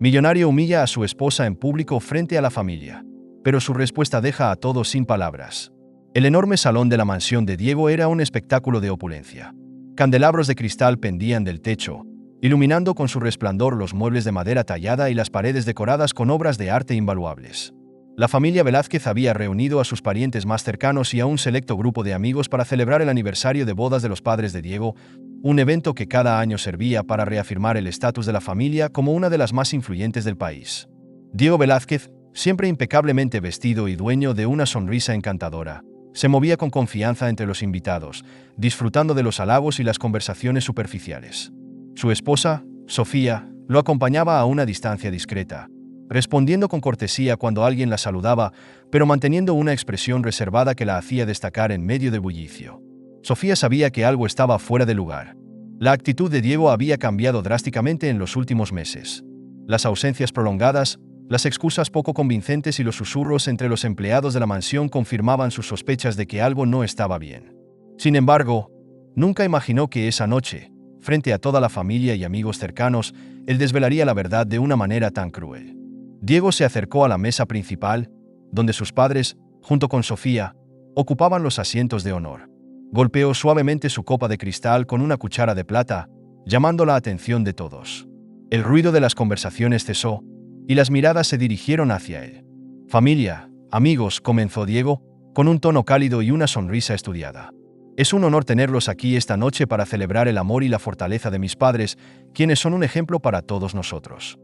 Millonario humilla a su esposa en público frente a la familia, pero su respuesta deja a todos sin palabras. El enorme salón de la mansión de Diego era un espectáculo de opulencia. Candelabros de cristal pendían del techo, iluminando con su resplandor los muebles de madera tallada y las paredes decoradas con obras de arte invaluables. La familia Velázquez había reunido a sus parientes más cercanos y a un selecto grupo de amigos para celebrar el aniversario de bodas de los padres de Diego, un evento que cada año servía para reafirmar el estatus de la familia como una de las más influyentes del país. Diego Velázquez, siempre impecablemente vestido y dueño de una sonrisa encantadora, se movía con confianza entre los invitados, disfrutando de los halagos y las conversaciones superficiales. Su esposa, Sofía, lo acompañaba a una distancia discreta, respondiendo con cortesía cuando alguien la saludaba, pero manteniendo una expresión reservada que la hacía destacar en medio del bullicio. Sofía sabía que algo estaba fuera de lugar. La actitud de Diego había cambiado drásticamente en los últimos meses. Las ausencias prolongadas, las excusas poco convincentes y los susurros entre los empleados de la mansión confirmaban sus sospechas de que algo no estaba bien. Sin embargo, nunca imaginó que esa noche, frente a toda la familia y amigos cercanos, él desvelaría la verdad de una manera tan cruel. Diego se acercó a la mesa principal, donde sus padres, junto con Sofía, ocupaban los asientos de honor. Golpeó suavemente su copa de cristal con una cuchara de plata, llamando la atención de todos. El ruido de las conversaciones cesó, y las miradas se dirigieron hacia él. «Familia, amigos», comenzó Diego, con un tono cálido y una sonrisa estudiada. «Es un honor tenerlos aquí esta noche para celebrar el amor y la fortaleza de mis padres, quienes son un ejemplo para todos nosotros».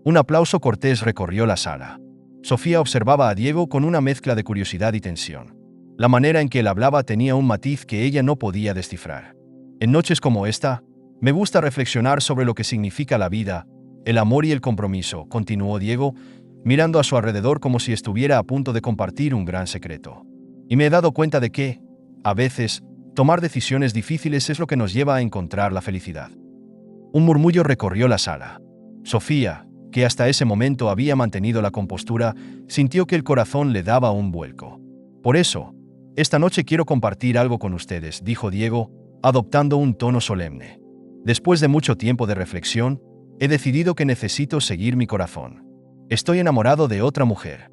Un aplauso cortés recorrió la sala. Sofía observaba a Diego con una mezcla de curiosidad y tensión. La manera en que él hablaba tenía un matiz que ella no podía descifrar. «En noches como esta, me gusta reflexionar sobre lo que significa la vida, el amor y el compromiso», continuó Diego, mirando a su alrededor como si estuviera a punto de compartir un gran secreto. «Y me he dado cuenta de que, a veces, tomar decisiones difíciles es lo que nos lleva a encontrar la felicidad». Un murmullo recorrió la sala. Sofía, que hasta ese momento había mantenido la compostura, sintió que el corazón le daba un vuelco. «Por eso, esta noche quiero compartir algo con ustedes», dijo Diego, adoptando un tono solemne. «Después de mucho tiempo de reflexión, he decidido que necesito seguir mi corazón. Estoy enamorado de otra mujer».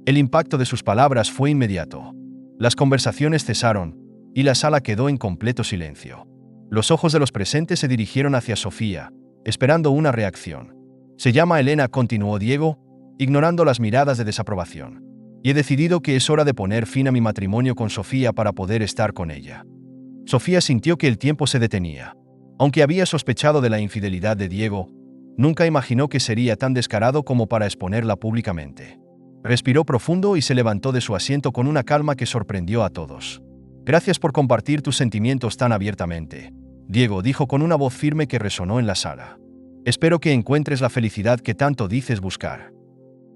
El impacto de sus palabras fue inmediato. Las conversaciones cesaron, y la sala quedó en completo silencio. Los ojos de los presentes se dirigieron hacia Sofía, esperando una reacción. «Se llama Elena», continuó Diego, ignorando las miradas de desaprobación. «Y he decidido que es hora de poner fin a mi matrimonio con Sofía para poder estar con ella». Sofía sintió que el tiempo se detenía. Aunque había sospechado de la infidelidad de Diego, nunca imaginó que sería tan descarado como para exponerla públicamente. Respiró profundo y se levantó de su asiento con una calma que sorprendió a todos. «Gracias por compartir tus sentimientos tan abiertamente», Diego dijo con una voz firme que resonó en la sala. «Espero que encuentres la felicidad que tanto dices buscar».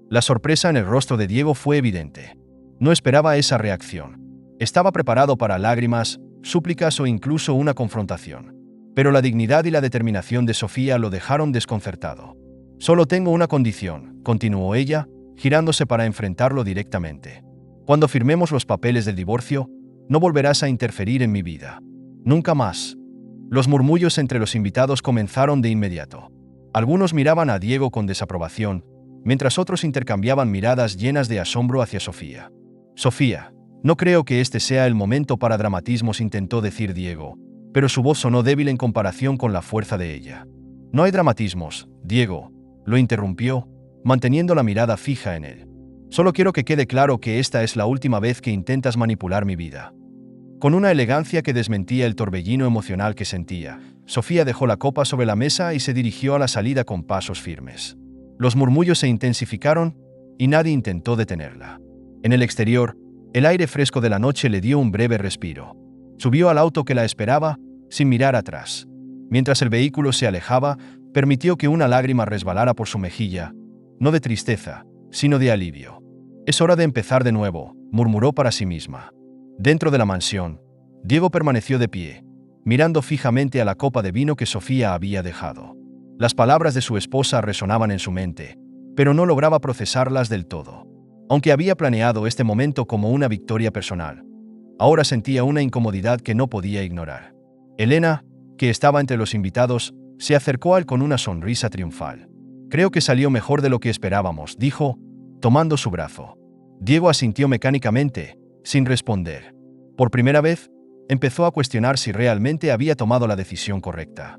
La sorpresa en el rostro de Diego fue evidente. No esperaba esa reacción. Estaba preparado para lágrimas, súplicas o incluso una confrontación. Pero la dignidad y la determinación de Sofía lo dejaron desconcertado. «Solo tengo una condición», continuó ella, girándose para enfrentarlo directamente. «Cuando firmemos los papeles del divorcio, no volverás a interferir en mi vida. Nunca más». Los murmullos entre los invitados comenzaron de inmediato. Algunos miraban a Diego con desaprobación, mientras otros intercambiaban miradas llenas de asombro hacia Sofía. «Sofía, no creo que este sea el momento para dramatismos», intentó decir Diego, pero su voz sonó débil en comparación con la fuerza de ella. «No hay dramatismos, Diego», lo interrumpió, manteniendo la mirada fija en él. «Solo quiero que quede claro que esta es la última vez que intentas manipular mi vida». Con una elegancia que desmentía el torbellino emocional que sentía, Sofía dejó la copa sobre la mesa y se dirigió a la salida con pasos firmes. Los murmullos se intensificaron y nadie intentó detenerla. En el exterior, el aire fresco de la noche le dio un breve respiro. Subió al auto que la esperaba, sin mirar atrás. Mientras el vehículo se alejaba, permitió que una lágrima resbalara por su mejilla, no de tristeza, sino de alivio. «Es hora de empezar de nuevo», murmuró para sí misma. Dentro de la mansión, Diego permaneció de pie, mirando fijamente a la copa de vino que Sofía había dejado. Las palabras de su esposa resonaban en su mente, pero no lograba procesarlas del todo. Aunque había planeado este momento como una victoria personal, ahora sentía una incomodidad que no podía ignorar. Elena, que estaba entre los invitados, se acercó a él con una sonrisa triunfal. Creo que salió mejor de lo que esperábamos, dijo, tomando su brazo. Diego asintió mecánicamente, sin responder. Por primera vez, empezó a cuestionar si realmente había tomado la decisión correcta.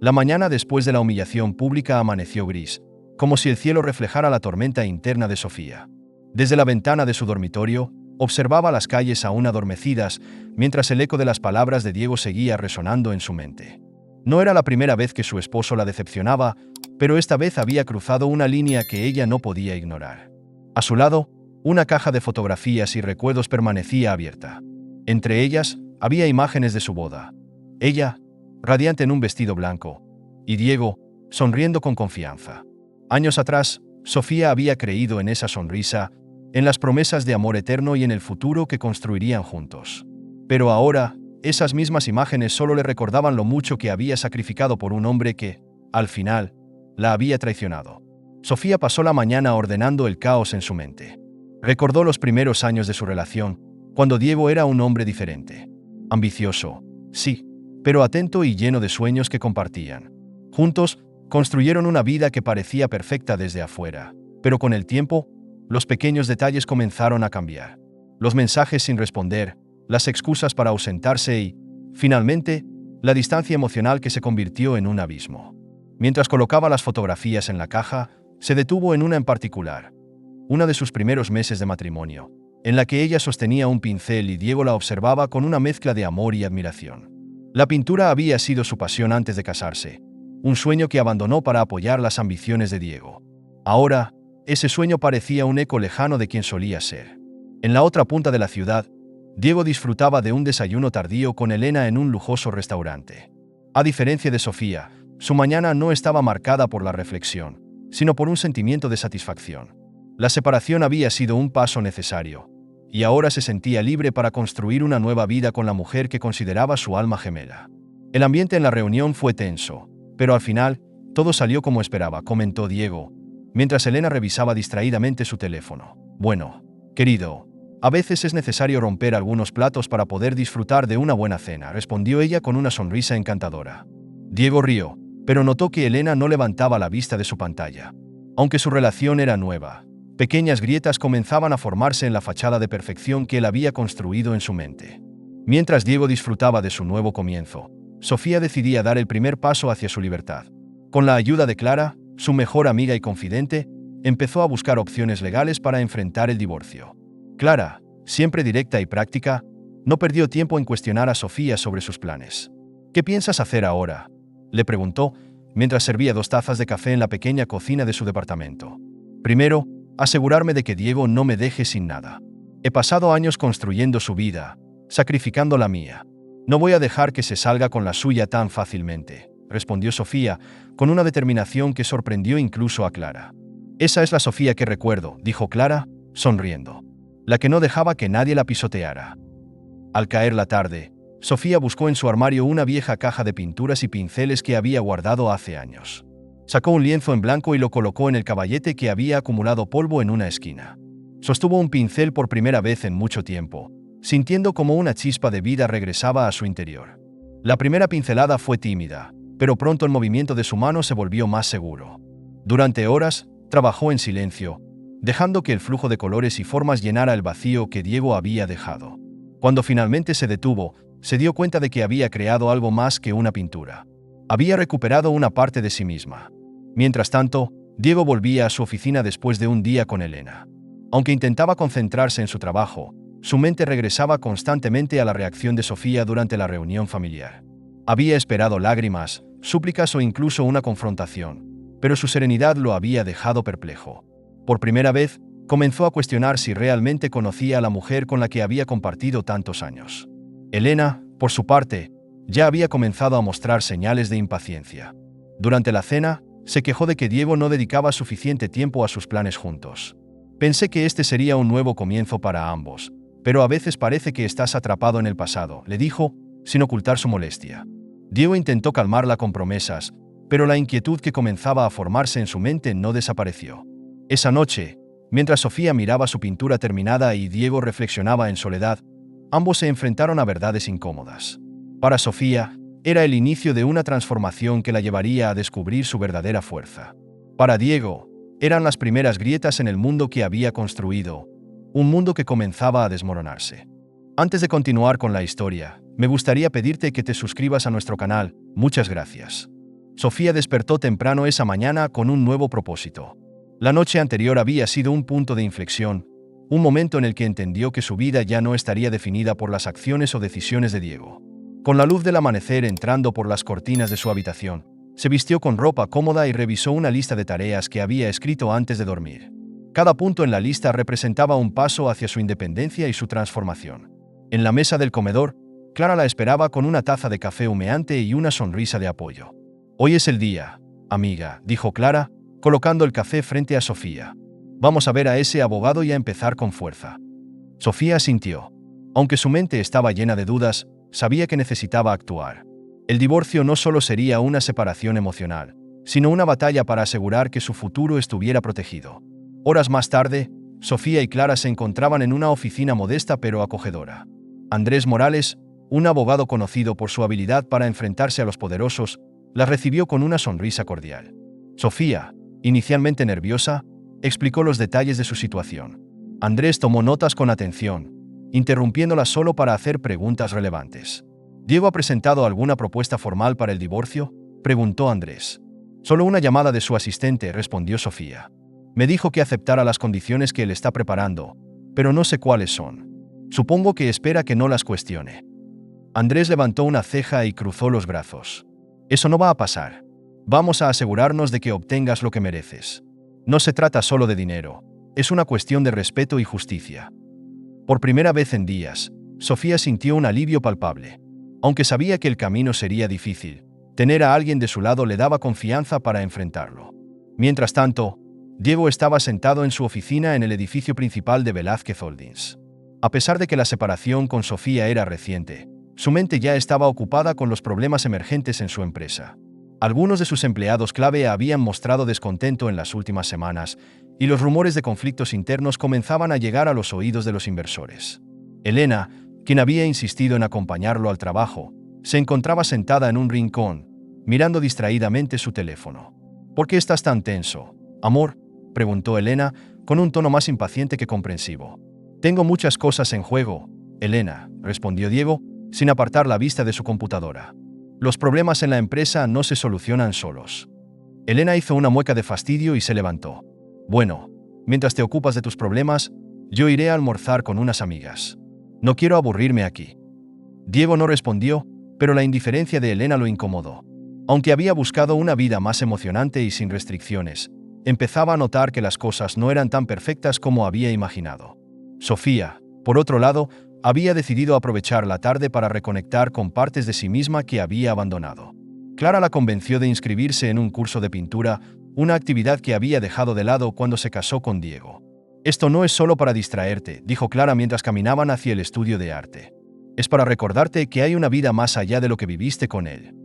La mañana después de la humillación pública amaneció gris, como si el cielo reflejara la tormenta interna de Sofía. Desde la ventana de su dormitorio, observaba las calles aún adormecidas, mientras el eco de las palabras de Diego seguía resonando en su mente. No era la primera vez que su esposo la decepcionaba, pero esta vez había cruzado una línea que ella no podía ignorar. A su lado, una caja de fotografías y recuerdos permanecía abierta. Entre ellas, había imágenes de su boda. Ella, radiante en un vestido blanco, y Diego, sonriendo con confianza. Años atrás, Sofía había creído en esa sonrisa, en las promesas de amor eterno y en el futuro que construirían juntos. Pero ahora, esas mismas imágenes solo le recordaban lo mucho que había sacrificado por un hombre que, al final, la había traicionado. Sofía pasó la mañana ordenando el caos en su mente. Recordó los primeros años de su relación, cuando Diego era un hombre diferente. Ambicioso, sí, pero atento y lleno de sueños que compartían. Juntos, construyeron una vida que parecía perfecta desde afuera, pero con el tiempo, los pequeños detalles comenzaron a cambiar. Los mensajes sin responder, las excusas para ausentarse y, finalmente, la distancia emocional que se convirtió en un abismo. Mientras colocaba las fotografías en la caja, se detuvo en una en particular, una de sus primeros meses de matrimonio, en la que ella sostenía un pincel y Diego la observaba con una mezcla de amor y admiración. La pintura había sido su pasión antes de casarse, un sueño que abandonó para apoyar las ambiciones de Diego. Ahora, ese sueño parecía un eco lejano de quien solía ser. En la otra punta de la ciudad, Diego disfrutaba de un desayuno tardío con Elena en un lujoso restaurante. A diferencia de Sofía, su mañana no estaba marcada por la reflexión, sino por un sentimiento de satisfacción. La separación había sido un paso necesario, y ahora se sentía libre para construir una nueva vida con la mujer que consideraba su alma gemela. El ambiente en la reunión fue tenso, pero al final, todo salió como esperaba, comentó Diego, mientras Elena revisaba distraídamente su teléfono. Bueno, querido, a veces es necesario romper algunos platos para poder disfrutar de una buena cena, respondió ella con una sonrisa encantadora. Diego rió, pero notó que Elena no levantaba la vista de su pantalla. Aunque su relación era nueva, pequeñas grietas comenzaban a formarse en la fachada de perfección que él había construido en su mente. Mientras Diego disfrutaba de su nuevo comienzo, Sofía decidía dar el primer paso hacia su libertad. Con la ayuda de Clara, su mejor amiga y confidente, empezó a buscar opciones legales para enfrentar el divorcio. Clara, siempre directa y práctica, no perdió tiempo en cuestionar a Sofía sobre sus planes. ¿Qué piensas hacer ahora?, le preguntó, mientras servía 2 tazas de café en la pequeña cocina de su departamento. Primero, asegurarme de que Diego no me deje sin nada. He pasado años construyendo su vida, sacrificando la mía. No voy a dejar que se salga con la suya tan fácilmente, respondió Sofía, con una determinación que sorprendió incluso a Clara. Esa es la Sofía que recuerdo, dijo Clara, sonriendo. La que no dejaba que nadie la pisoteara. Al caer la tarde, Sofía buscó en su armario una vieja caja de pinturas y pinceles que había guardado hace años. Sacó un lienzo en blanco y lo colocó en el caballete que había acumulado polvo en una esquina. Sostuvo un pincel por primera vez en mucho tiempo, sintiendo como una chispa de vida regresaba a su interior. La primera pincelada fue tímida, pero pronto el movimiento de su mano se volvió más seguro. Durante horas, trabajó en silencio, dejando que el flujo de colores y formas llenara el vacío que Diego había dejado. Cuando finalmente se detuvo, se dio cuenta de que había creado algo más que una pintura. Había recuperado una parte de sí misma. Mientras tanto, Diego volvía a su oficina después de un día con Elena. Aunque intentaba concentrarse en su trabajo, su mente regresaba constantemente a la reacción de Sofía durante la reunión familiar. Había esperado lágrimas, súplicas o incluso una confrontación, pero su serenidad lo había dejado perplejo. Por primera vez, comenzó a cuestionar si realmente conocía a la mujer con la que había compartido tantos años. Elena, por su parte, ya había comenzado a mostrar señales de impaciencia. Durante la cena, se quejó de que Diego no dedicaba suficiente tiempo a sus planes juntos. Pensé que este sería un nuevo comienzo para ambos, pero a veces parece que estás atrapado en el pasado, le dijo, sin ocultar su molestia. Diego intentó calmarla con promesas, pero la inquietud que comenzaba a formarse en su mente no desapareció. Esa noche, mientras Sofía miraba su pintura terminada y Diego reflexionaba en soledad, ambos se enfrentaron a verdades incómodas. Para Sofía, era el inicio de una transformación que la llevaría a descubrir su verdadera fuerza. Para Diego, eran las primeras grietas en el mundo que había construido, un mundo que comenzaba a desmoronarse. Antes de continuar con la historia, me gustaría pedirte que te suscribas a nuestro canal. Muchas gracias. Sofía despertó temprano esa mañana con un nuevo propósito. La noche anterior había sido un punto de inflexión, un momento en el que entendió que su vida ya no estaría definida por las acciones o decisiones de Diego. Con la luz del amanecer entrando por las cortinas de su habitación, se vistió con ropa cómoda y revisó una lista de tareas que había escrito antes de dormir. Cada punto en la lista representaba un paso hacia su independencia y su transformación. En la mesa del comedor, Clara la esperaba con una taza de café humeante y una sonrisa de apoyo. «Hoy es el día, amiga», dijo Clara, colocando el café frente a Sofía. «Vamos a ver a ese abogado y a empezar con fuerza». Sofía asintió. Aunque su mente estaba llena de dudas, sabía que necesitaba actuar. El divorcio no solo sería una separación emocional, sino una batalla para asegurar que su futuro estuviera protegido. Horas más tarde, Sofía y Clara se encontraban en una oficina modesta pero acogedora. Andrés Morales, un abogado conocido por su habilidad para enfrentarse a los poderosos, las recibió con una sonrisa cordial. Sofía, inicialmente nerviosa, explicó los detalles de su situación. Andrés tomó notas con atención, interrumpiéndola solo para hacer preguntas relevantes. «¿Diego ha presentado alguna propuesta formal para el divorcio?», preguntó Andrés. «Solo una llamada de su asistente», respondió Sofía. «Me dijo que aceptara las condiciones que él está preparando, pero no sé cuáles son. Supongo que espera que no las cuestione». Andrés levantó una ceja y cruzó los brazos. «Eso no va a pasar. Vamos a asegurarnos de que obtengas lo que mereces. No se trata solo de dinero, es una cuestión de respeto y justicia». Por primera vez en días, Sofía sintió un alivio palpable. Aunque sabía que el camino sería difícil, tener a alguien de su lado le daba confianza para enfrentarlo. Mientras tanto, Diego estaba sentado en su oficina en el edificio principal de Velázquez Holdings. A pesar de que la separación con Sofía era reciente, su mente ya estaba ocupada con los problemas emergentes en su empresa. Algunos de sus empleados clave habían mostrado descontento en las últimas semanas, y los rumores de conflictos internos comenzaban a llegar a los oídos de los inversores. Elena, quien había insistido en acompañarlo al trabajo, se encontraba sentada en un rincón, mirando distraídamente su teléfono. «¿Por qué estás tan tenso, amor?», preguntó Elena, con un tono más impaciente que comprensivo. «Tengo muchas cosas en juego, Elena», respondió Diego, sin apartar la vista de su computadora. «Los problemas en la empresa no se solucionan solos». Elena hizo una mueca de fastidio y se levantó. «Bueno, mientras te ocupas de tus problemas, yo iré a almorzar con unas amigas. No quiero aburrirme aquí». Diego no respondió, pero la indiferencia de Elena lo incomodó. Aunque había buscado una vida más emocionante y sin restricciones, empezaba a notar que las cosas no eran tan perfectas como había imaginado. Sofía, por otro lado, había decidido aprovechar la tarde para reconectar con partes de sí misma que había abandonado. Clara la convenció de inscribirse en un curso de pintura, una actividad que había dejado de lado cuando se casó con Diego. «Esto no es solo para distraerte», dijo Clara mientras caminaban hacia el estudio de arte. «Es para recordarte que hay una vida más allá de lo que viviste con él».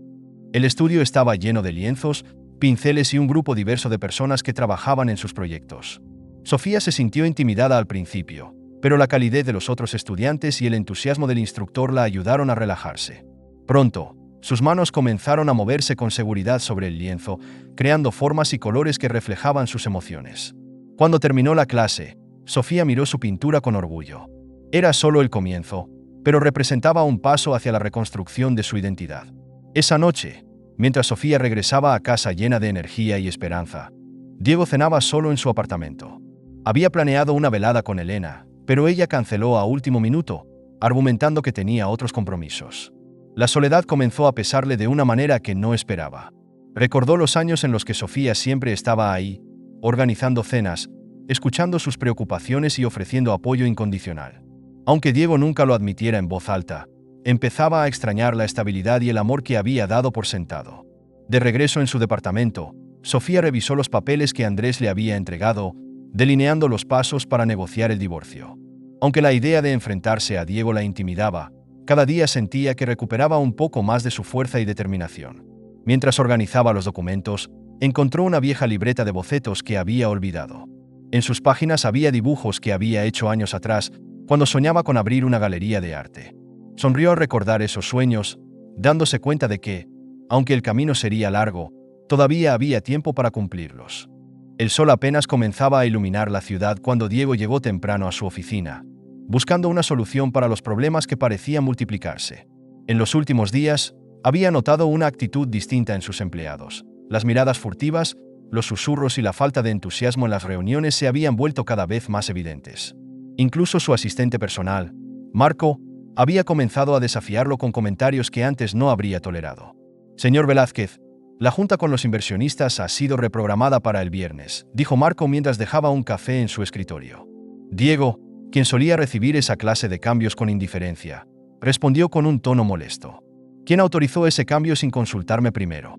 El estudio estaba lleno de lienzos, pinceles y un grupo diverso de personas que trabajaban en sus proyectos. Sofía se sintió intimidada al principio, pero la calidez de los otros estudiantes y el entusiasmo del instructor la ayudaron a relajarse. Pronto, sus manos comenzaron a moverse con seguridad sobre el lienzo, creando formas y colores que reflejaban sus emociones. Cuando terminó la clase, Sofía miró su pintura con orgullo. Era solo el comienzo, pero representaba un paso hacia la reconstrucción de su identidad. Esa noche, mientras Sofía regresaba a casa llena de energía y esperanza, Diego cenaba solo en su apartamento. Había planeado una velada con Elena, pero ella canceló a último minuto, argumentando que tenía otros compromisos. La soledad comenzó a pesarle de una manera que no esperaba. Recordó los años en los que Sofía siempre estaba ahí, organizando cenas, escuchando sus preocupaciones y ofreciendo apoyo incondicional. Aunque Diego nunca lo admitiera en voz alta, empezaba a extrañar la estabilidad y el amor que había dado por sentado. De regreso en su departamento, Sofía revisó los papeles que Andrés le había entregado, delineando los pasos para negociar el divorcio. Aunque la idea de enfrentarse a Diego la intimidaba, cada día sentía que recuperaba un poco más de su fuerza y determinación. Mientras organizaba los documentos, encontró una vieja libreta de bocetos que había olvidado. En sus páginas había dibujos que había hecho años atrás, cuando soñaba con abrir una galería de arte. Sonrió al recordar esos sueños, dándose cuenta de que, aunque el camino sería largo, todavía había tiempo para cumplirlos. El sol apenas comenzaba a iluminar la ciudad cuando Diego llegó temprano a su oficina, buscando una solución para los problemas que parecían multiplicarse. En los últimos días, había notado una actitud distinta en sus empleados. Las miradas furtivas, los susurros y la falta de entusiasmo en las reuniones se habían vuelto cada vez más evidentes. Incluso su asistente personal, Marco, había comenzado a desafiarlo con comentarios que antes no habría tolerado. «Señor Velázquez, la junta con los inversionistas ha sido reprogramada para el viernes», dijo Marco mientras dejaba un café en su escritorio. Diego, quien solía recibir esa clase de cambios con indiferencia, respondió con un tono molesto. «¿Quién autorizó ese cambio sin consultarme primero?».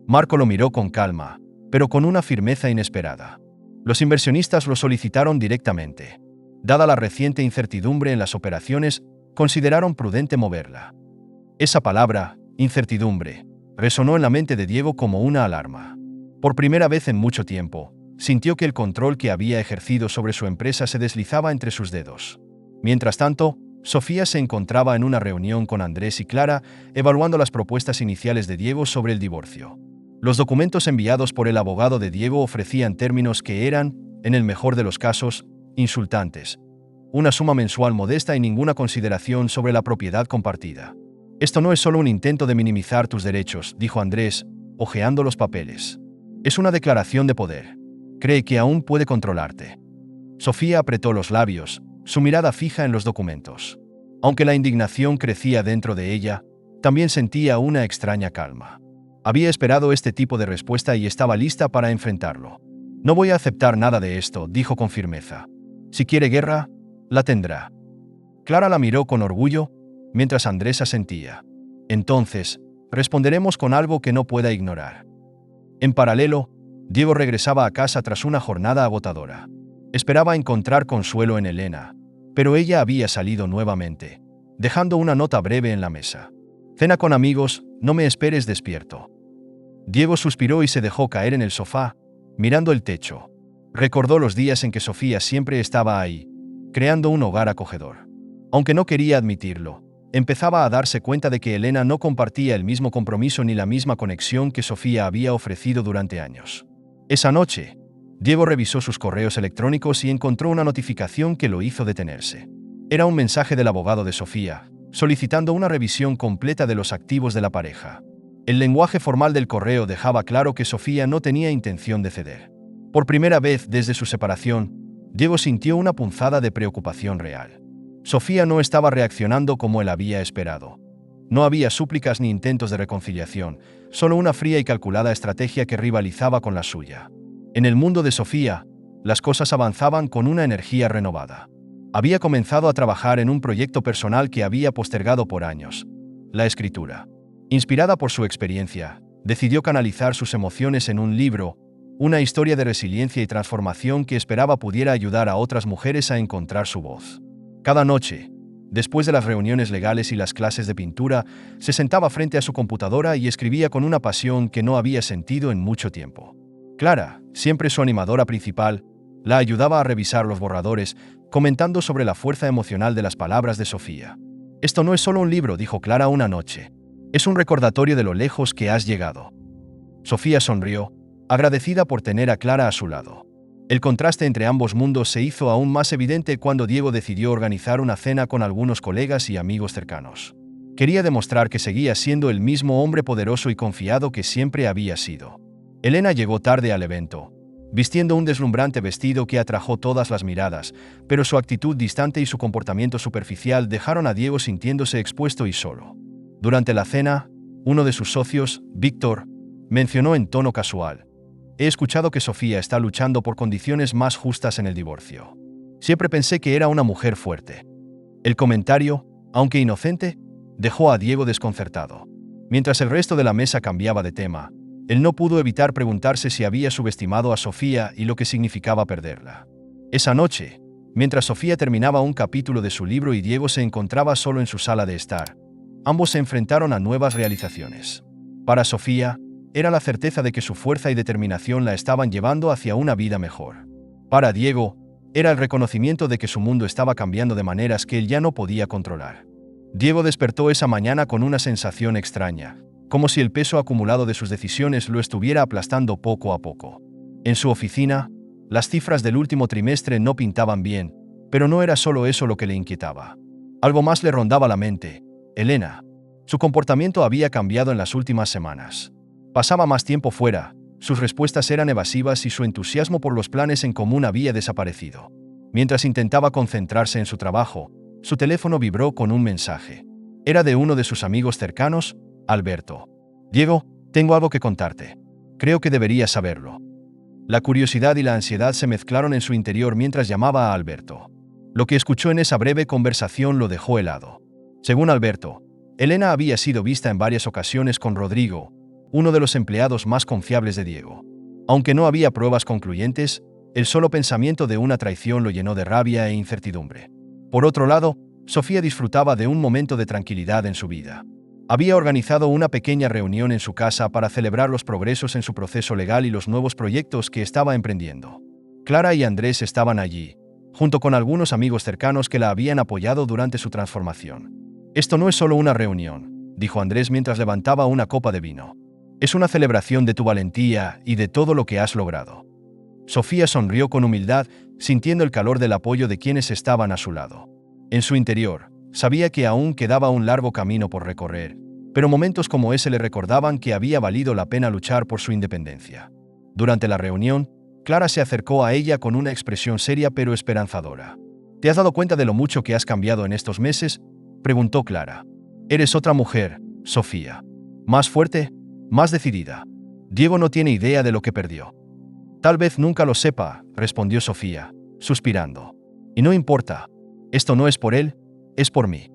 Marco lo miró con calma, pero con una firmeza inesperada. «Los inversionistas lo solicitaron directamente. Dada la reciente incertidumbre en las operaciones, consideraron prudente moverla». Esa palabra, incertidumbre, resonó en la mente de Diego como una alarma. Por primera vez en mucho tiempo, sintió que el control que había ejercido sobre su empresa se deslizaba entre sus dedos. Mientras tanto, Sofía se encontraba en una reunión con Andrés y Clara, evaluando las propuestas iniciales de Diego sobre el divorcio. Los documentos enviados por el abogado de Diego ofrecían términos que eran, en el mejor de los casos, insultantes. Una suma mensual modesta y ninguna consideración sobre la propiedad compartida. «Esto no es solo un intento de minimizar tus derechos», dijo Andrés, hojeando los papeles. «Es una declaración de poder. Cree que aún puede controlarte». Sofía apretó los labios, su mirada fija en los documentos. Aunque la indignación crecía dentro de ella, también sentía una extraña calma. Había esperado este tipo de respuesta y estaba lista para enfrentarlo. «No voy a aceptar nada de esto», dijo con firmeza. «Si quiere guerra, la tendrá». Clara la miró con orgullo, mientras Andrés asentía. «Entonces, responderemos con algo que no pueda ignorar». En paralelo, Diego regresaba a casa tras una jornada agotadora. Esperaba encontrar consuelo en Elena, pero ella había salido nuevamente, dejando una nota breve en la mesa. «Cena con amigos, no me esperes despierto». Diego suspiró y se dejó caer en el sofá, mirando el techo. Recordó los días en que Sofía siempre estaba ahí, creando un hogar acogedor. Aunque no quería admitirlo, empezaba a darse cuenta de que Elena no compartía el mismo compromiso ni la misma conexión que Sofía había ofrecido durante años. Esa noche, Diego revisó sus correos electrónicos y encontró una notificación que lo hizo detenerse. Era un mensaje del abogado de Sofía, solicitando una revisión completa de los activos de la pareja. El lenguaje formal del correo dejaba claro que Sofía no tenía intención de ceder. Por primera vez desde su separación, Diego sintió una punzada de preocupación real. Sofía no estaba reaccionando como él había esperado. No había súplicas ni intentos de reconciliación, solo una fría y calculada estrategia que rivalizaba con la suya. En el mundo de Sofía, las cosas avanzaban con una energía renovada. Había comenzado a trabajar en un proyecto personal que había postergado por años: la escritura. Inspirada por su experiencia, decidió canalizar sus emociones en un libro, una historia de resiliencia y transformación que esperaba pudiera ayudar a otras mujeres a encontrar su voz. Cada noche, después de las reuniones legales y las clases de pintura, se sentaba frente a su computadora y escribía con una pasión que no había sentido en mucho tiempo. Clara, siempre su animadora principal, la ayudaba a revisar los borradores, comentando sobre la fuerza emocional de las palabras de Sofía. «Esto no es solo un libro», dijo Clara una noche. «Es un recordatorio de lo lejos que has llegado». Sofía sonrió, agradecida por tener a Clara a su lado. El contraste entre ambos mundos se hizo aún más evidente cuando Diego decidió organizar una cena con algunos colegas y amigos cercanos. Quería demostrar que seguía siendo el mismo hombre poderoso y confiado que siempre había sido. Elena llegó tarde al evento, vistiendo un deslumbrante vestido que atrajo todas las miradas, pero su actitud distante y su comportamiento superficial dejaron a Diego sintiéndose expuesto y solo. Durante la cena, uno de sus socios, Víctor, mencionó en tono casual: «He escuchado que Sofía está luchando por condiciones más justas en el divorcio. Siempre pensé que era una mujer fuerte». El comentario, aunque inocente, dejó a Diego desconcertado. Mientras el resto de la mesa cambiaba de tema, él no pudo evitar preguntarse si había subestimado a Sofía y lo que significaba perderla. Esa noche, mientras Sofía terminaba un capítulo de su libro y Diego se encontraba solo en su sala de estar, ambos se enfrentaron a nuevas realizaciones. Para Sofía, era la certeza de que su fuerza y determinación la estaban llevando hacia una vida mejor. Para Diego, era el reconocimiento de que su mundo estaba cambiando de maneras que él ya no podía controlar. Diego despertó esa mañana con una sensación extraña, como si el peso acumulado de sus decisiones lo estuviera aplastando poco a poco. En su oficina, las cifras del último trimestre no pintaban bien, pero no era solo eso lo que le inquietaba. Algo más le rondaba la mente: Elena. Su comportamiento había cambiado en las últimas semanas. Pasaba más tiempo fuera, sus respuestas eran evasivas y su entusiasmo por los planes en común había desaparecido. Mientras intentaba concentrarse en su trabajo, su teléfono vibró con un mensaje. Era de uno de sus amigos cercanos, Alberto. «Diego, tengo algo que contarte. Creo que deberías saberlo». La curiosidad y la ansiedad se mezclaron en su interior mientras llamaba a Alberto. Lo que escuchó en esa breve conversación lo dejó helado. Según Alberto, Elena había sido vista en varias ocasiones con Rodrigo, uno de los empleados más confiables de Diego. Aunque no había pruebas concluyentes, el solo pensamiento de una traición lo llenó de rabia e incertidumbre. Por otro lado, Sofía disfrutaba de un momento de tranquilidad en su vida. Había organizado una pequeña reunión en su casa para celebrar los progresos en su proceso legal y los nuevos proyectos que estaba emprendiendo. Clara y Andrés estaban allí, junto con algunos amigos cercanos que la habían apoyado durante su transformación. «Esto no es solo una reunión», dijo Andrés mientras levantaba una copa de vino. «Es una celebración de tu valentía y de todo lo que has logrado». Sofía sonrió con humildad, sintiendo el calor del apoyo de quienes estaban a su lado. En su interior, sabía que aún quedaba un largo camino por recorrer, pero momentos como ese le recordaban que había valido la pena luchar por su independencia. Durante la reunión, Clara se acercó a ella con una expresión seria pero esperanzadora. «¿Te has dado cuenta de lo mucho que has cambiado en estos meses?», preguntó Clara. «Eres otra mujer, Sofía. Más fuerte, más decidida. Diego no tiene idea de lo que perdió». «Tal vez nunca lo sepa», respondió Sofía, suspirando. «Y no importa. Esto no es por él, es por mí».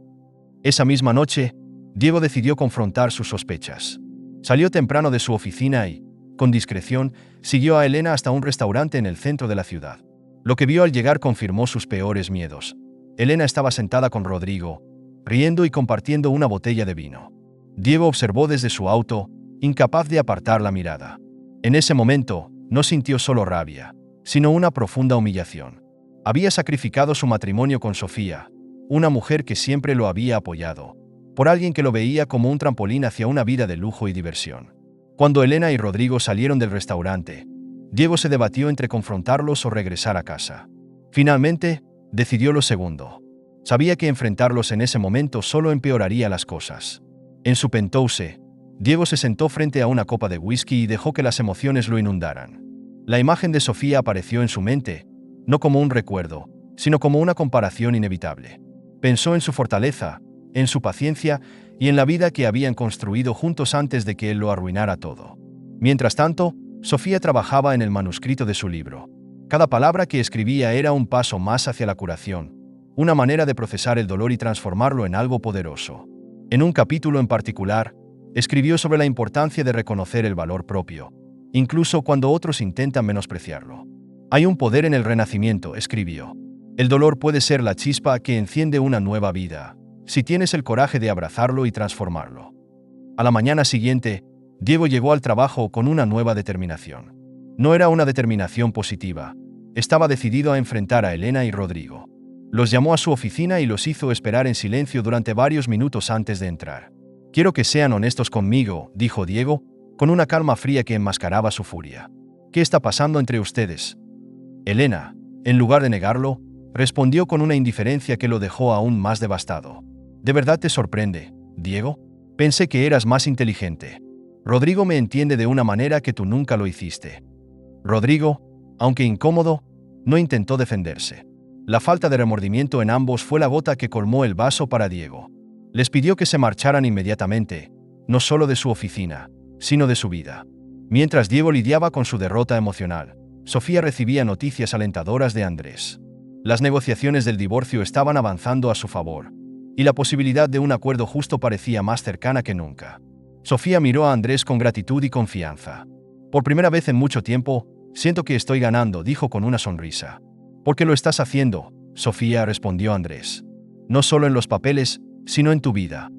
Esa misma noche, Diego decidió confrontar sus sospechas. Salió temprano de su oficina y, con discreción, siguió a Elena hasta un restaurante en el centro de la ciudad. Lo que vio al llegar confirmó sus peores miedos. Elena estaba sentada con Rodrigo, riendo y compartiendo una botella de vino. Diego observó desde su auto, incapaz de apartar la mirada. En ese momento, no sintió solo rabia, sino una profunda humillación. Había sacrificado su matrimonio con Sofía, una mujer que siempre lo había apoyado, por alguien que lo veía como un trampolín hacia una vida de lujo y diversión. Cuando Elena y Rodrigo salieron del restaurante, Diego se debatió entre confrontarlos o regresar a casa. Finalmente, decidió lo segundo. Sabía que enfrentarlos en ese momento solo empeoraría las cosas. En su penthouse, Diego se sentó frente a una copa de whisky y dejó que las emociones lo inundaran. La imagen de Sofía apareció en su mente, no como un recuerdo, sino como una comparación inevitable. Pensó en su fortaleza, en su paciencia y en la vida que habían construido juntos antes de que él lo arruinara todo. Mientras tanto, Sofía trabajaba en el manuscrito de su libro. Cada palabra que escribía era un paso más hacia la curación, una manera de procesar el dolor y transformarlo en algo poderoso. En un capítulo en particular, escribió sobre la importancia de reconocer el valor propio, incluso cuando otros intentan menospreciarlo. «Hay un poder en el renacimiento», escribió. «El dolor puede ser la chispa que enciende una nueva vida, si tienes el coraje de abrazarlo y transformarlo». A la mañana siguiente, Diego llegó al trabajo con una nueva determinación. No era una determinación positiva. Estaba decidido a enfrentar a Elena y Rodrigo. Los llamó a su oficina y los hizo esperar en silencio durante varios minutos antes de entrar. «Quiero que sean honestos conmigo», dijo Diego, con una calma fría que enmascaraba su furia. «¿Qué está pasando entre ustedes?». Elena, en lugar de negarlo, respondió con una indiferencia que lo dejó aún más devastado. «¿De verdad te sorprende, Diego? Pensé que eras más inteligente. Rodrigo me entiende de una manera que tú nunca lo hiciste». Rodrigo, aunque incómodo, no intentó defenderse. La falta de remordimiento en ambos fue la gota que colmó el vaso para Diego. Les pidió que se marcharan inmediatamente, no solo de su oficina, sino de su vida. Mientras Diego lidiaba con su derrota emocional, Sofía recibía noticias alentadoras de Andrés. Las negociaciones del divorcio estaban avanzando a su favor, y la posibilidad de un acuerdo justo parecía más cercana que nunca. Sofía miró a Andrés con gratitud y confianza. «Por primera vez en mucho tiempo, siento que estoy ganando», dijo con una sonrisa. «¿Por qué lo estás haciendo, Sofía?», respondió Andrés. «No solo en los papeles, sino en tu vida».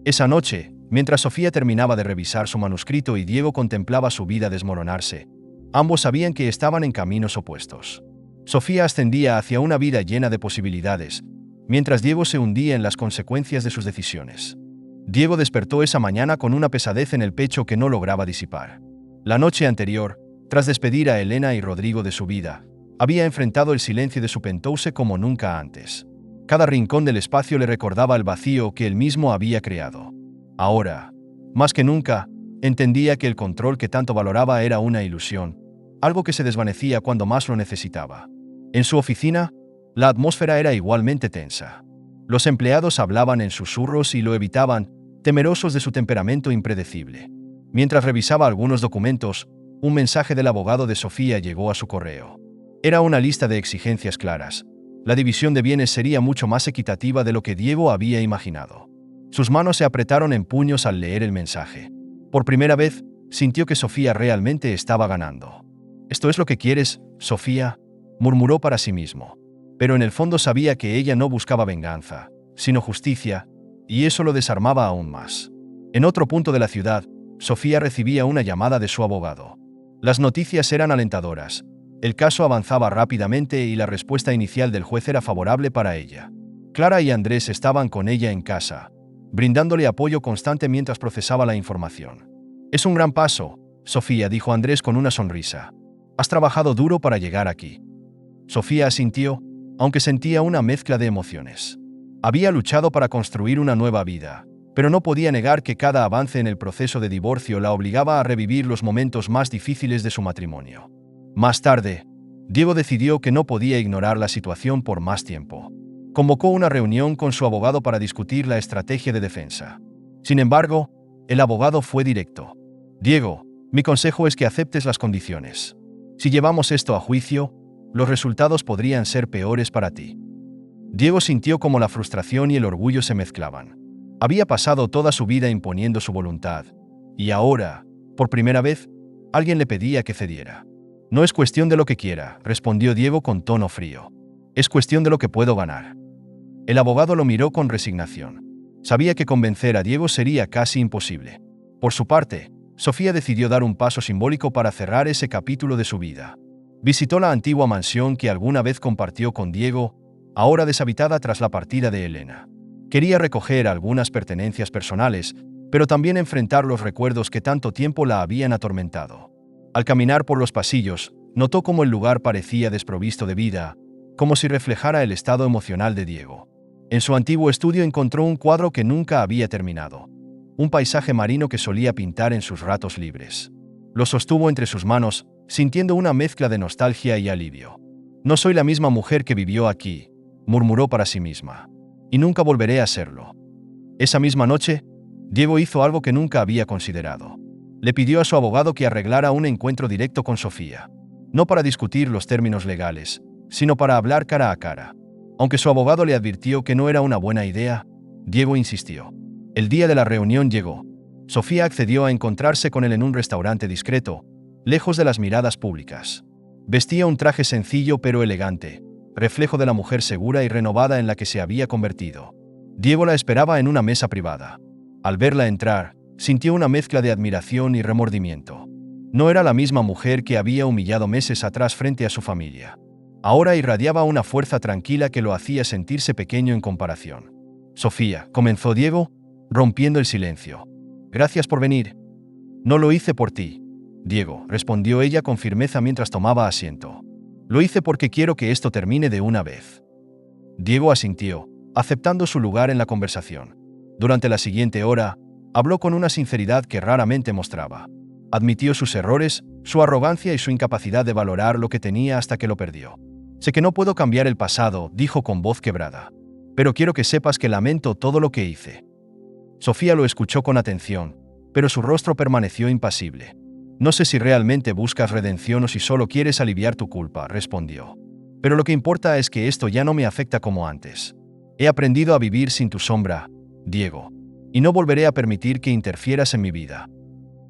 Esa noche, mientras Sofía terminaba de revisar su manuscrito y Diego contemplaba su vida desmoronarse, ambos sabían que estaban en caminos opuestos. Sofía ascendía hacia una vida llena de posibilidades, mientras Diego se hundía en las consecuencias de sus decisiones. Diego despertó esa mañana con una pesadez en el pecho que no lograba disipar. La noche anterior, Tras despedir a Elena y Rodrigo de su vida, había enfrentado el silencio de su penthouse como nunca antes. Cada rincón del espacio le recordaba el vacío que él mismo había creado. Ahora, más que nunca, entendía que el control que tanto valoraba era una ilusión, algo que se desvanecía cuando más lo necesitaba. En su oficina, la atmósfera era igualmente tensa. Los empleados hablaban en susurros y lo evitaban, temerosos de su temperamento impredecible. Mientras revisaba algunos documentos, un mensaje del abogado de Sofía llegó a su correo. Era una lista de exigencias claras. La división de bienes sería mucho más equitativa de lo que Diego había imaginado. Sus manos se apretaron en puños al leer el mensaje. Por primera vez, sintió que Sofía realmente estaba ganando. «¿Esto es lo que quieres, Sofía?», murmuró para sí mismo. Pero en el fondo sabía que ella no buscaba venganza, sino justicia, y eso lo desarmaba aún más. En otro punto de la ciudad, Sofía recibía una llamada de su abogado. Las noticias eran alentadoras. El caso avanzaba rápidamente y la respuesta inicial del juez era favorable para ella. Clara y Andrés estaban con ella en casa, brindándole apoyo constante mientras procesaba la información. «Es un gran paso, Sofía», dijo Andrés con una sonrisa. «Has trabajado duro para llegar aquí». Sofía asintió, aunque sentía una mezcla de emociones. Había luchado para construir una nueva vida, pero no podía negar que cada avance en el proceso de divorcio la obligaba a revivir los momentos más difíciles de su matrimonio. Más tarde, Diego decidió que no podía ignorar la situación por más tiempo. Convocó una reunión con su abogado para discutir la estrategia de defensa. Sin embargo, el abogado fue directo. «Diego, mi consejo es que aceptes las condiciones. Si llevamos esto a juicio, los resultados podrían ser peores para ti». Diego sintió como la frustración y el orgullo se mezclaban. Había pasado toda su vida imponiendo su voluntad, y ahora, por primera vez, alguien le pedía que cediera. «No es cuestión de lo que quiera», respondió Diego con tono frío. «Es cuestión de lo que puedo ganar». El abogado lo miró con resignación. Sabía que convencer a Diego sería casi imposible. Por su parte, Sofía decidió dar un paso simbólico para cerrar ese capítulo de su vida. Visitó la antigua mansión que alguna vez compartió con Diego, ahora deshabitada tras la partida de Elena. Quería recoger algunas pertenencias personales, pero también enfrentar los recuerdos que tanto tiempo la habían atormentado. Al caminar por los pasillos, notó cómo el lugar parecía desprovisto de vida, como si reflejara el estado emocional de Diego. En su antiguo estudio encontró un cuadro que nunca había terminado, un paisaje marino que solía pintar en sus ratos libres. Lo sostuvo entre sus manos, sintiendo una mezcla de nostalgia y alivio. «No soy la misma mujer que vivió aquí», murmuró para sí misma. «Y nunca volveré a serlo». Esa misma noche, Diego hizo algo que nunca había considerado. Le pidió a su abogado que arreglara un encuentro directo con Sofía. No para discutir los términos legales, sino para hablar cara a cara. Aunque su abogado le advirtió que no era una buena idea, Diego insistió. El día de la reunión llegó. Sofía accedió a encontrarse con él en un restaurante discreto, lejos de las miradas públicas. Vestía un traje sencillo pero elegante, reflejo de la mujer segura y renovada en la que se había convertido. Diego la esperaba en una mesa privada. Al verla entrar, sintió una mezcla de admiración y remordimiento. No era la misma mujer que había humillado meses atrás frente a su familia. Ahora irradiaba una fuerza tranquila que lo hacía sentirse pequeño en comparación. «Sofía», comenzó Diego, rompiendo el silencio. «Gracias por venir». «No lo hice por ti, Diego», respondió ella con firmeza mientras tomaba asiento. «Lo hice porque quiero que esto termine de una vez». Diego asintió, aceptando su lugar en la conversación. Durante la siguiente hora, habló con una sinceridad que raramente mostraba. Admitió sus errores, su arrogancia y su incapacidad de valorar lo que tenía hasta que lo perdió. «Sé que no puedo cambiar el pasado», dijo con voz quebrada. «Pero quiero que sepas que lamento todo lo que hice». Sofía lo escuchó con atención, pero su rostro permaneció impasible. «No sé si realmente buscas redención o si solo quieres aliviar tu culpa», respondió. «Pero lo que importa es que esto ya no me afecta como antes. He aprendido a vivir sin tu sombra, Diego, y no volveré a permitir que interfieras en mi vida».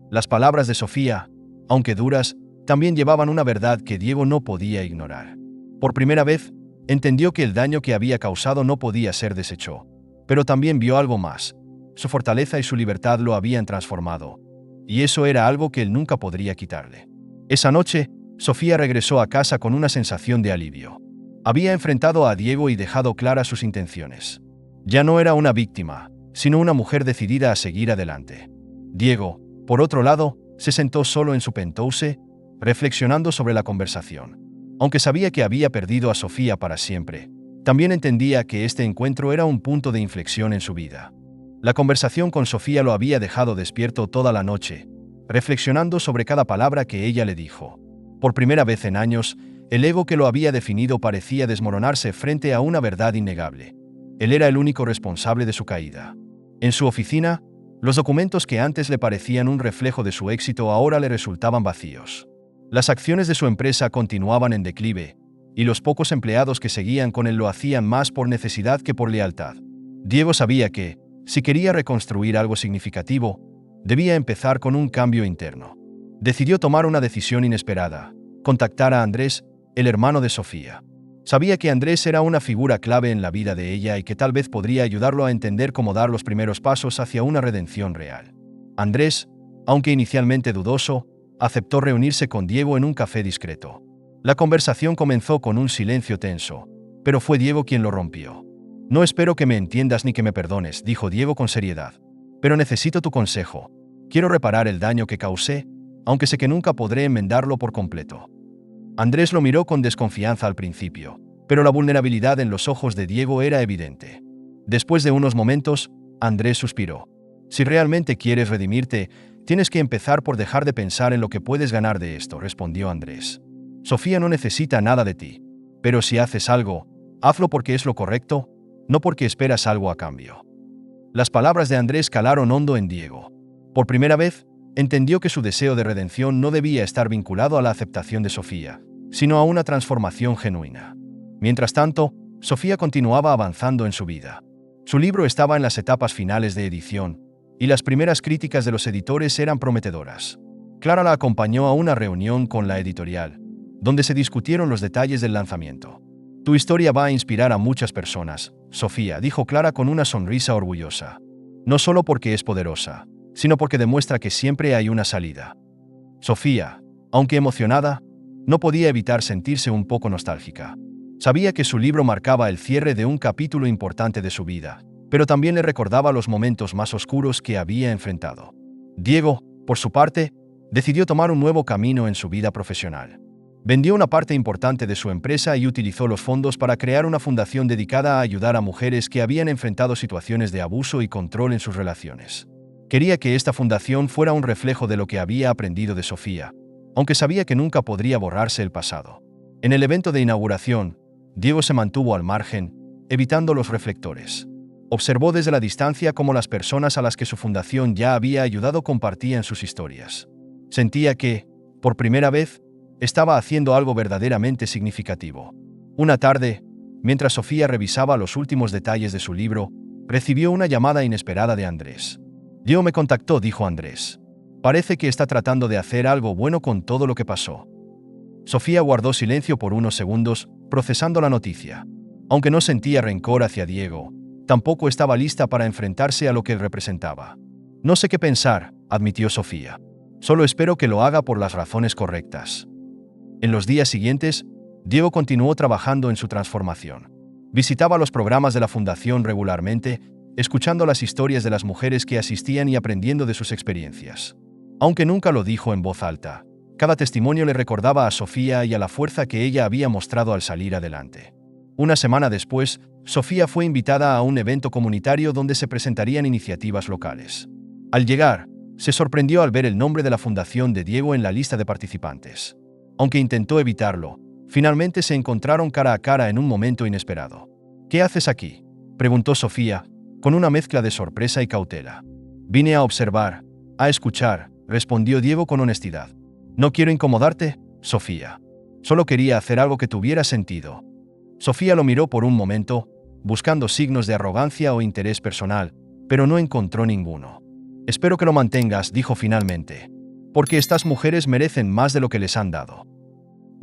Las palabras de Sofía, aunque duras, también llevaban una verdad que Diego no podía ignorar. Por primera vez, entendió que el daño que había causado no podía ser deshecho, pero también vio algo más. Su fortaleza y su libertad lo habían transformado, y eso era algo que él nunca podría quitarle. Esa noche, Sofía regresó a casa con una sensación de alivio. Había enfrentado a Diego y dejado claras sus intenciones. Ya no era una víctima, sino una mujer decidida a seguir adelante. Diego, por otro lado, se sentó solo en su penthouse, reflexionando sobre la conversación. Aunque sabía que había perdido a Sofía para siempre, también entendía que este encuentro era un punto de inflexión en su vida. La conversación con Sofía lo había dejado despierto toda la noche, reflexionando sobre cada palabra que ella le dijo. Por primera vez en años, el ego que lo había definido parecía desmoronarse frente a una verdad innegable. Él era el único responsable de su caída. En su oficina, los documentos que antes le parecían un reflejo de su éxito ahora le resultaban vacíos. Las acciones de su empresa continuaban en declive, y los pocos empleados que seguían con él lo hacían más por necesidad que por lealtad. Diego sabía que, si quería reconstruir algo significativo, debía empezar con un cambio interno. Decidió tomar una decisión inesperada: contactar a Andrés, el hermano de Sofía. Sabía que Andrés era una figura clave en la vida de ella y que tal vez podría ayudarlo a entender cómo dar los primeros pasos hacia una redención real. Andrés, aunque inicialmente dudoso, aceptó reunirse con Diego en un café discreto. La conversación comenzó con un silencio tenso, pero fue Diego quien lo rompió. «No espero que me entiendas ni que me perdones», dijo Diego con seriedad. «Pero necesito tu consejo. Quiero reparar el daño que causé, aunque sé que nunca podré enmendarlo por completo». Andrés lo miró con desconfianza al principio, pero la vulnerabilidad en los ojos de Diego era evidente. Después de unos momentos, Andrés suspiró. «Si realmente quieres redimirte, tienes que empezar por dejar de pensar en lo que puedes ganar de esto», respondió Andrés. «Sofía no necesita nada de ti. Pero si haces algo, hazlo porque es lo correcto, no porque esperas algo a cambio». Las palabras de Andrés calaron hondo en Diego. Por primera vez, entendió que su deseo de redención no debía estar vinculado a la aceptación de Sofía, sino a una transformación genuina. Mientras tanto, Sofía continuaba avanzando en su vida. Su libro estaba en las etapas finales de edición, y las primeras críticas de los editores eran prometedoras. Clara la acompañó a una reunión con la editorial, donde se discutieron los detalles del lanzamiento. «Tu historia va a inspirar a muchas personas, Sofía», dijo Clara con una sonrisa orgullosa. «No solo porque es poderosa, sino porque demuestra que siempre hay una salida». Sofía, aunque emocionada, no podía evitar sentirse un poco nostálgica. Sabía que su libro marcaba el cierre de un capítulo importante de su vida, pero también le recordaba los momentos más oscuros que había enfrentado. Diego, por su parte, decidió tomar un nuevo camino en su vida profesional. Vendió una parte importante de su empresa y utilizó los fondos para crear una fundación dedicada a ayudar a mujeres que habían enfrentado situaciones de abuso y control en sus relaciones. Quería que esta fundación fuera un reflejo de lo que había aprendido de Sofía, aunque sabía que nunca podría borrarse el pasado. En el evento de inauguración, Diego se mantuvo al margen, evitando los reflectores. Observó desde la distancia cómo las personas a las que su fundación ya había ayudado compartían sus historias. Sentía que, por primera vez, estaba haciendo algo verdaderamente significativo. Una tarde, mientras Sofía revisaba los últimos detalles de su libro, recibió una llamada inesperada de Andrés. «Diego me contactó», dijo Andrés. «Parece que está tratando de hacer algo bueno con todo lo que pasó». Sofía guardó silencio por unos segundos, procesando la noticia. Aunque no sentía rencor hacia Diego, tampoco estaba lista para enfrentarse a lo que él representaba. «No sé qué pensar», admitió Sofía. «Solo espero que lo haga por las razones correctas». En los días siguientes, Diego continuó trabajando en su transformación. Visitaba los programas de la fundación regularmente, escuchando las historias de las mujeres que asistían y aprendiendo de sus experiencias. Aunque nunca lo dijo en voz alta, cada testimonio le recordaba a Sofía y a la fuerza que ella había mostrado al salir adelante. Una semana después, Sofía fue invitada a un evento comunitario donde se presentarían iniciativas locales. Al llegar, se sorprendió al ver el nombre de la fundación de Diego en la lista de participantes. Aunque intentó evitarlo, finalmente se encontraron cara a cara en un momento inesperado. «¿Qué haces aquí?», preguntó Sofía, con una mezcla de sorpresa y cautela. «Vine a observar, a escuchar», respondió Diego con honestidad. «No quiero incomodarte, Sofía. Solo quería hacer algo que tuviera sentido». Sofía lo miró por un momento, buscando signos de arrogancia o interés personal, pero no encontró ninguno. «Espero que lo mantengas», dijo finalmente, «porque estas mujeres merecen más de lo que les han dado».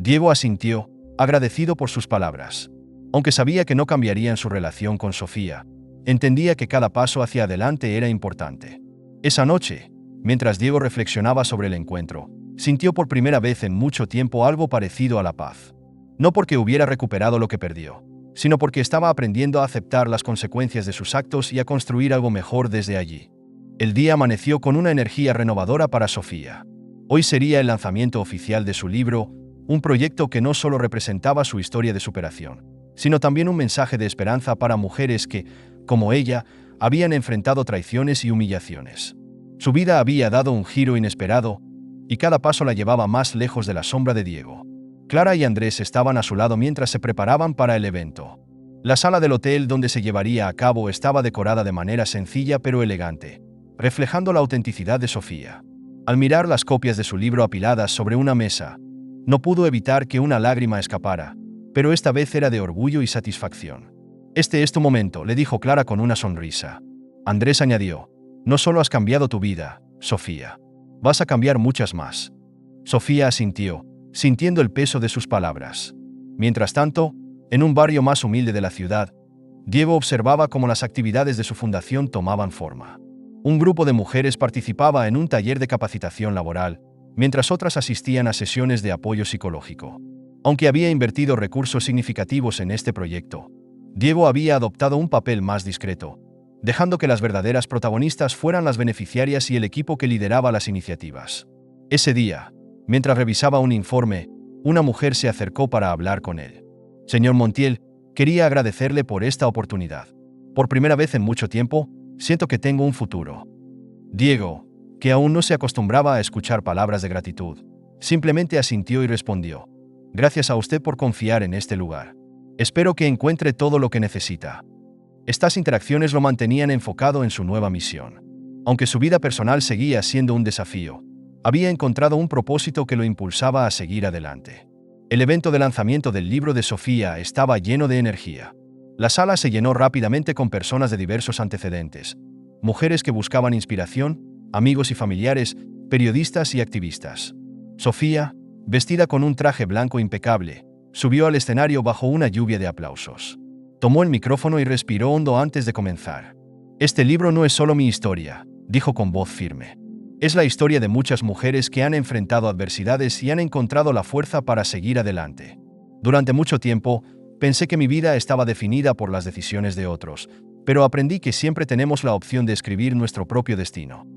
Diego asintió, agradecido por sus palabras. Aunque sabía que no cambiarían su relación con Sofía, entendía que cada paso hacia adelante era importante. Esa noche, mientras Diego reflexionaba sobre el encuentro, sintió por primera vez en mucho tiempo algo parecido a la paz. No porque hubiera recuperado lo que perdió, sino porque estaba aprendiendo a aceptar las consecuencias de sus actos y a construir algo mejor desde allí. El día amaneció con una energía renovadora para Sofía. Hoy sería el lanzamiento oficial de su libro, un proyecto que no solo representaba su historia de superación, sino también un mensaje de esperanza para mujeres que, como ella, habían enfrentado traiciones y humillaciones. Su vida había dado un giro inesperado, y cada paso la llevaba más lejos de la sombra de Diego. Clara y Andrés estaban a su lado mientras se preparaban para el evento. La sala del hotel donde se llevaría a cabo estaba decorada de manera sencilla pero elegante, reflejando la autenticidad de Sofía. Al mirar las copias de su libro apiladas sobre una mesa, no pudo evitar que una lágrima escapara, pero esta vez era de orgullo y satisfacción. Este es tu momento, le dijo Clara con una sonrisa. Andrés añadió, no solo has cambiado tu vida, Sofía, vas a cambiar muchas más. Sofía asintió, sintiendo el peso de sus palabras. Mientras tanto, en un barrio más humilde de la ciudad, Diego observaba cómo las actividades de su fundación tomaban forma. Un grupo de mujeres participaba en un taller de capacitación laboral, mientras otras asistían a sesiones de apoyo psicológico. Aunque había invertido recursos significativos en este proyecto, Diego había adoptado un papel más discreto, dejando que las verdaderas protagonistas fueran las beneficiarias y el equipo que lideraba las iniciativas. Ese día, mientras revisaba un informe, una mujer se acercó para hablar con él. Señor Montiel, quería agradecerle por esta oportunidad. Por primera vez en mucho tiempo, siento que tengo un futuro. Diego, que aún no se acostumbraba a escuchar palabras de gratitud, simplemente asintió y respondió: gracias a usted por confiar en este lugar. Espero que encuentre todo lo que necesita. Estas interacciones lo mantenían enfocado en su nueva misión. Aunque su vida personal seguía siendo un desafío, había encontrado un propósito que lo impulsaba a seguir adelante. El evento de lanzamiento del libro de Sofía estaba lleno de energía. La sala se llenó rápidamente con personas de diversos antecedentes, mujeres que buscaban inspiración, amigos y familiares, periodistas y activistas. Sofía, vestida con un traje blanco impecable, subió al escenario bajo una lluvia de aplausos. Tomó el micrófono y respiró hondo antes de comenzar. Este libro no es solo mi historia, dijo con voz firme. Es la historia de muchas mujeres que han enfrentado adversidades y han encontrado la fuerza para seguir adelante. Durante mucho tiempo, pensé que mi vida estaba definida por las decisiones de otros, pero aprendí que siempre tenemos la opción de escribir nuestro propio destino.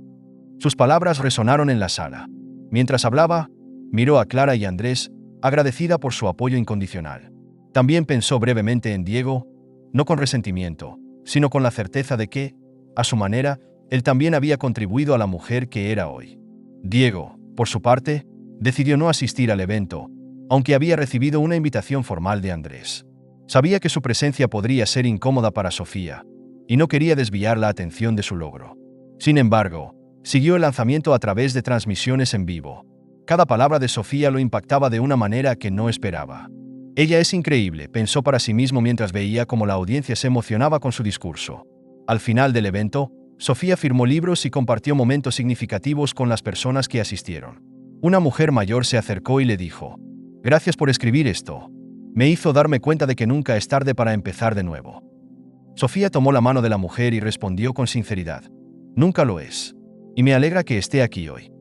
Sus palabras resonaron en la sala. Mientras hablaba, miró a Clara y Andrés, agradecida por su apoyo incondicional. También pensó brevemente en Diego, no con resentimiento, sino con la certeza de que, a su manera, él también había contribuido a la mujer que era hoy. Diego, por su parte, decidió no asistir al evento, aunque había recibido una invitación formal de Andrés. Sabía que su presencia podría ser incómoda para Sofía, y no quería desviar la atención de su logro. Sin embargo, siguió el lanzamiento a través de transmisiones en vivo. Cada palabra de Sofía lo impactaba de una manera que no esperaba. Ella es increíble, pensó para sí mismo mientras veía cómo la audiencia se emocionaba con su discurso. Al final del evento, Sofía firmó libros y compartió momentos significativos con las personas que asistieron. Una mujer mayor se acercó y le dijo: gracias por escribir esto. Me hizo darme cuenta de que nunca es tarde para empezar de nuevo. Sofía tomó la mano de la mujer y respondió con sinceridad: nunca lo es. Y me alegra que esté aquí hoy.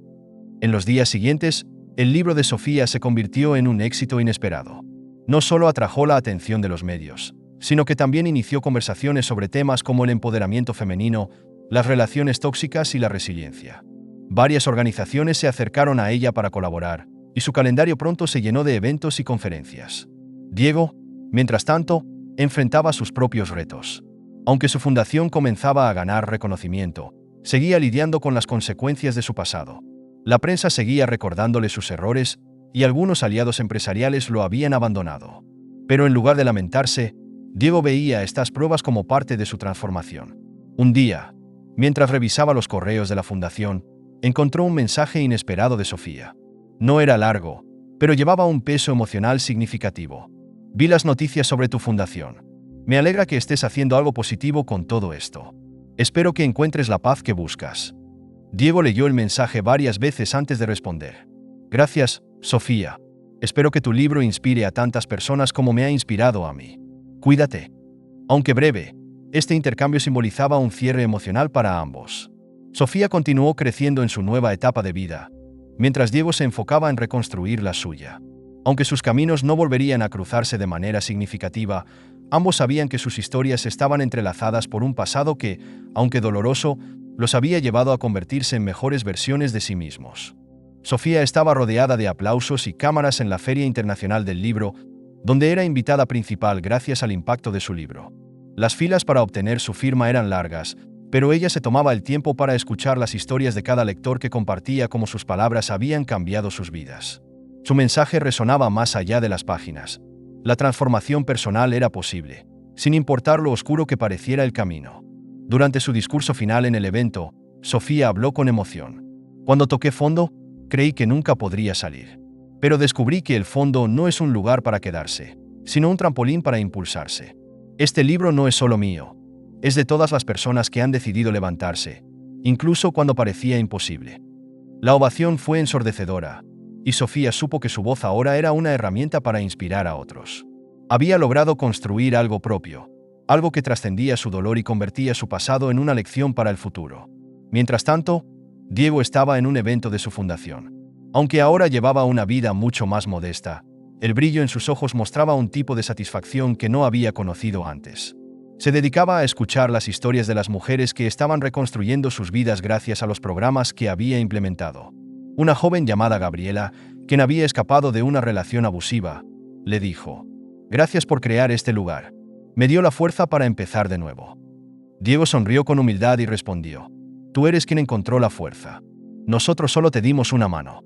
En los días siguientes, el libro de Sofía se convirtió en un éxito inesperado. No solo atrajo la atención de los medios, sino que también inició conversaciones sobre temas como el empoderamiento femenino, las relaciones tóxicas y la resiliencia. Varias organizaciones se acercaron a ella para colaborar, y su calendario pronto se llenó de eventos y conferencias. Diego, mientras tanto, enfrentaba sus propios retos. Aunque su fundación comenzaba a ganar reconocimiento, seguía lidiando con las consecuencias de su pasado. La prensa seguía recordándole sus errores, y algunos aliados empresariales lo habían abandonado. Pero en lugar de lamentarse, Diego veía estas pruebas como parte de su transformación. Un día, mientras revisaba los correos de la fundación, encontró un mensaje inesperado de Sofía. No era largo, pero llevaba un peso emocional significativo. Vi las noticias sobre tu fundación. Me alegra que estés haciendo algo positivo con todo esto. Espero que encuentres la paz que buscas. Diego leyó el mensaje varias veces antes de responder. Gracias, Sofía. Espero que tu libro inspire a tantas personas como me ha inspirado a mí. Cuídate. Aunque breve, este intercambio simbolizaba un cierre emocional para ambos. Sofía continuó creciendo en su nueva etapa de vida, mientras Diego se enfocaba en reconstruir la suya. Aunque sus caminos no volverían a cruzarse de manera significativa, ambos sabían que sus historias estaban entrelazadas por un pasado que, aunque doloroso, los había llevado a convertirse en mejores versiones de sí mismos. Sofía estaba rodeada de aplausos y cámaras en la Feria Internacional del Libro, donde era invitada principal gracias al impacto de su libro. Las filas para obtener su firma eran largas, pero ella se tomaba el tiempo para escuchar las historias de cada lector que compartía cómo sus palabras habían cambiado sus vidas. Su mensaje resonaba más allá de las páginas. La transformación personal era posible, sin importar lo oscuro que pareciera el camino. Durante su discurso final en el evento, Sofía habló con emoción. Cuando toqué fondo, creí que nunca podría salir. Pero descubrí que el fondo no es un lugar para quedarse, sino un trampolín para impulsarse. Este libro no es solo mío, es de todas las personas que han decidido levantarse, incluso cuando parecía imposible. La ovación fue ensordecedora, y Sofía supo que su voz ahora era una herramienta para inspirar a otros. Había logrado construir algo propio, algo que trascendía su dolor y convertía su pasado en una lección para el futuro. Mientras tanto, Diego estaba en un evento de su fundación. Aunque ahora llevaba una vida mucho más modesta, el brillo en sus ojos mostraba un tipo de satisfacción que no había conocido antes. Se dedicaba a escuchar las historias de las mujeres que estaban reconstruyendo sus vidas gracias a los programas que había implementado. Una joven llamada Gabriela, quien había escapado de una relación abusiva, le dijo: «Gracias por crear este lugar. Me dio la fuerza para empezar de nuevo». Diego sonrió con humildad y respondió: «Tú eres quien encontró la fuerza. Nosotros solo te dimos una mano».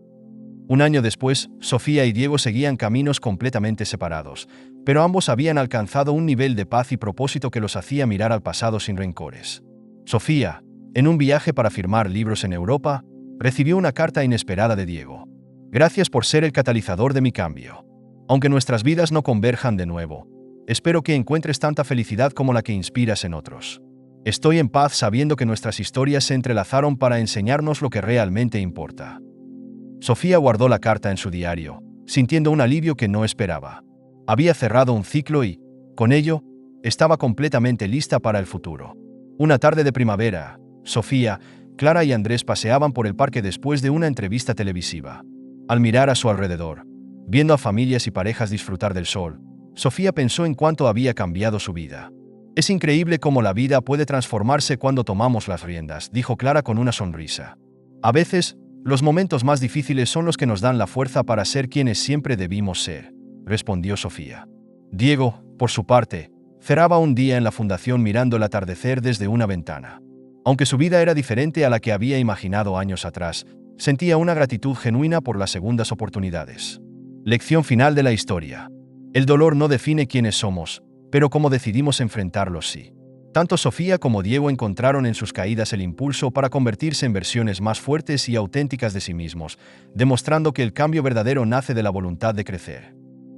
Un año después, Sofía y Diego seguían caminos completamente separados, pero ambos habían alcanzado un nivel de paz y propósito que los hacía mirar al pasado sin rencores. Sofía, en un viaje para firmar libros en Europa, recibió una carta inesperada de Diego. «Gracias por ser el catalizador de mi cambio. Aunque nuestras vidas no converjan de nuevo, espero que encuentres tanta felicidad como la que inspiras en otros. Estoy en paz sabiendo que nuestras historias se entrelazaron para enseñarnos lo que realmente importa». Sofía guardó la carta en su diario, sintiendo un alivio que no esperaba. Había cerrado un ciclo y, con ello, estaba completamente lista para el futuro. Una tarde de primavera, Sofía, Clara y Andrés paseaban por el parque después de una entrevista televisiva. Al mirar a su alrededor, viendo a familias y parejas disfrutar del sol, Sofía pensó en cuánto había cambiado su vida. «Es increíble cómo la vida puede transformarse cuando tomamos las riendas», dijo Clara con una sonrisa. «A veces, los momentos más difíciles son los que nos dan la fuerza para ser quienes siempre debimos ser», respondió Sofía. Diego, por su parte, cerraba un día en la fundación mirando el atardecer desde una ventana. Aunque su vida era diferente a la que había imaginado años atrás, sentía una gratitud genuina por las segundas oportunidades. Lección final de la historia. El dolor no define quiénes somos, pero cómo decidimos enfrentarlo sí. Tanto Sofía como Diego encontraron en sus caídas el impulso para convertirse en versiones más fuertes y auténticas de sí mismos, demostrando que el cambio verdadero nace de la voluntad de crecer.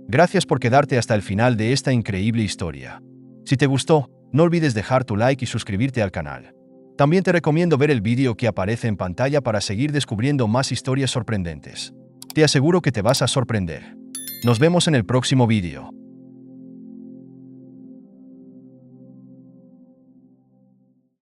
Gracias por quedarte hasta el final de esta increíble historia. Si te gustó, no olvides dejar tu like y suscribirte al canal. También te recomiendo ver el vídeo que aparece en pantalla para seguir descubriendo más historias sorprendentes. Te aseguro que te vas a sorprender. Nos vemos en el próximo vídeo.